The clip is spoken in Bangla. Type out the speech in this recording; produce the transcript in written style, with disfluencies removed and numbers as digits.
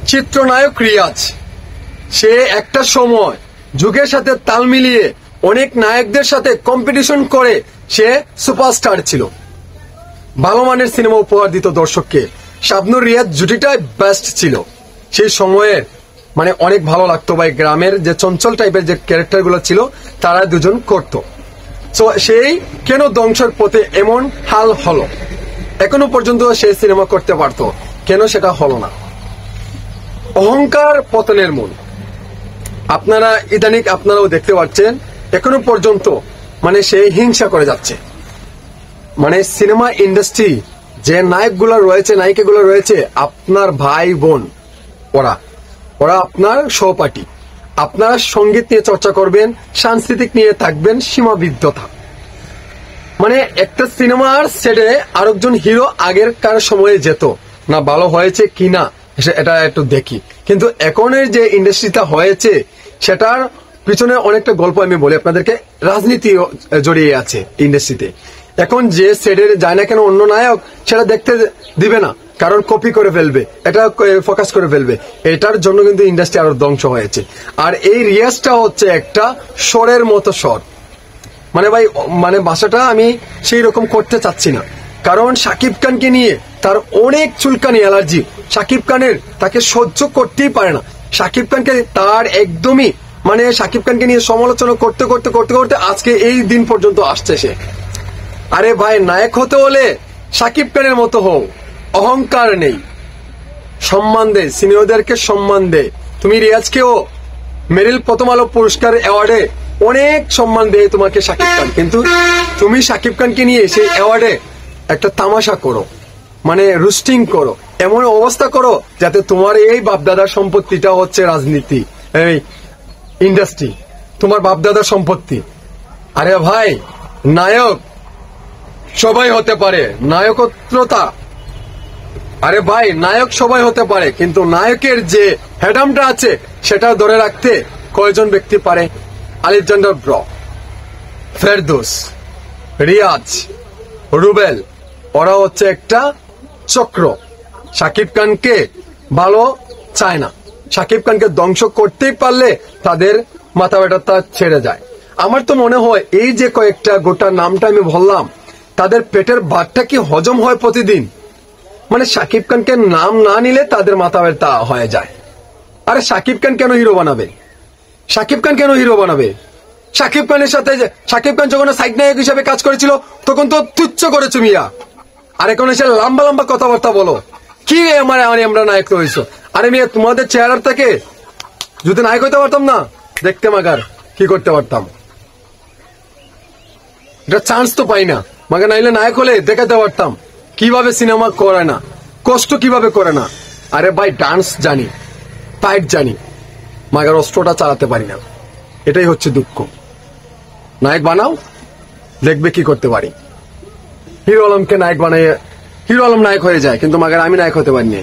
চিত্রনায়ক রিয়াজ, সে একটা সময় যুগের সাথে তাল মিলিয়ে অনেক নায়কদের সাথে কম্পিটিশন করে সে সুপারস্টার ছিল। ভালো মানের সিনেমা উপহার দিত দর্শককে। শাবনূর রিয়াজ জুটিটাই বেস্ট ছিল সেই সময়ের। মানে অনেক ভালো লাগতো ভাই, গ্রামের যে চঞ্চল টাইপের যে ক্যারেক্টার গুলো ছিল তারা দুজন করতো। তো সেই কেন ধ্বংসের পথে এমন হাল হলো? এখনো পর্যন্ত সেই সিনেমা করতে পারতো, কেন সেটা হলো না? অহংকার পতনের মূল। আপনারা ইদানিং আপনারাও দেখতে পাচ্ছেন এখনো পর্যন্ত মানে সে হিংসা করে যাচ্ছে। মানে সিনেমা ইন্ডাস্ট্রি যে নায়কগুলো রয়েছে, নায়িকাগুলো রয়েছে, আপনার ভাই বোন, ওরা আপনার সহপাঠী। আপনারা সঙ্গীত নিয়ে চর্চা করবেন, সাংস্কৃতিক নিয়ে থাকবেন সীমাবদ্ধতা। মানে একটা সিনেমার সেটে আরেকজন হিরো আগেরকার সময়ে যেত না, ভালো হয়েছে কিনা এটা একটু দেখি। কিন্তু এখনের যে ইন্ডাস্ট্রিটা হয়েছে সেটার পিছনে অনেকটা গল্প আমি বলি আপনাদেরকে। রাজনীতি জড়িয়ে আছে ইন্ডাস্ট্রিতে। এখন যে সেটের যায় না কেন অন্য নায়ক সেটা দেখতে দিবে না, কারণ কপি করে ফেলবে, এটা ফোকাস করে ফেলবে। এটার জন্য কিন্তু ইন্ডাস্ট্রি আরো ধ্বংস হয়েছে। আর এই রিয়াজটা হচ্ছে একটা স্বরের মতো স্বর। মানে ভাই, মানে ভাষাটা আমি সেই রকম করতে চাচ্ছি না, কারণ শাকিব খানকে নিয়ে তার অনেক চুলকানি অ্যালার্জি। শাকিব খানের তাকে সহ্য করতেই পারে না। শাকিব খানকে তার একদমই মানে শাকিব খানকে নিয়ে সমালোচনা করতে করতে করতে করতে আজকে এই দিন পর্যন্ত আসছে সে। আরে ভাই, নায়ক হতে হলে শাকিব খানের মতো হও, অহংকার নেই, সম্মান দে, সিনিয়রদেরকে সম্মান দে। তুমি রিয়াজকেও মেরিল প্রথম আলো পুরস্কার অ্যাওয়ার্ডে অনেক সম্মান দেয় তোমাকে শাকিব খান, কিন্তু তুমি শাকিব খানকে নিয়ে সেই অ্যাওয়ার্ডে একটা তামাশা করো, মানে রুস্টিং করো, এমন অবস্থা করো যাতে তোমার এই বাপদাদার সম্পত্তিটা হচ্ছে রাজনীতি, এই ইন্ডাস্ট্রি তোমার বাপদাদার সম্পত্তি। আরে ভাই, নায়ক সবাই হতে পারে, নায়কত্রতা, আরে ভাই নায়ক সবাই হতে পারে, কিন্তু নায়কের যে হেডামটা আছে সেটা ধরে রাখতে কয়জন ব্যক্তি পারে? আলেকজান্ডার ব্রক, ফেরদৌস, রিয়াজ, রুবেল, ওরা হচ্ছে একটা চক্র। শাকিব খানকে ভালো চায় না, শাকিব খানকে ধ্বংস করতেই পারলে তাদের মাথা ব্যথাটা ছেড়ে যায়। আমার তো মনে হয় এই যে কয়েকটা গোটা নামটা আমি বললাম, তাদের পেটের ভাতটা কি হজম হয় প্রতিদিন? মানে শাকিব খানকে নাম না নিলে তাদের মাথা ব্যথা হয়ে যায়। আরে শাকিব খান কেন হিরো বানাবে? শাকিব খান কেন হিরো বানাবে? শাকিব খানের সাথে শাকিব খান যখন সাইড নায়ক হিসাবে কাজ করেছিল তখন তো তুচ্ছ করেছো মিয়া। আর এখন এসে লম্বা লম্বা কথাবার্তা বলো কি আমরা নায়ক হয়েছো। আরে মিয়া, তোমাদের চেহারার থেকে যদি নায়ক হইতে পারতাম না, দেখতে মাগার কি করতে পারতাম। এটা চান্স তো পাই না, মাগার নাইলে নায়ক হলে দেখাতে পারতাম কিভাবে সিনেমা করে না, কষ্ট কিভাবে করে না। আরে ভাই, ডান্স জানি, ফাইট জানি, মাগার অস্ত্রটা চালাতে পারি না। এটাই হচ্ছে দুঃখ। নায়ক বানাও, দেখবে কি করতে পারি। হিরো আলমকে নায়ক বানাই, হিরো আলম নায়ক হয়ে যায়, কিন্তু মাগার আমি নায়ক হতে পারিনি।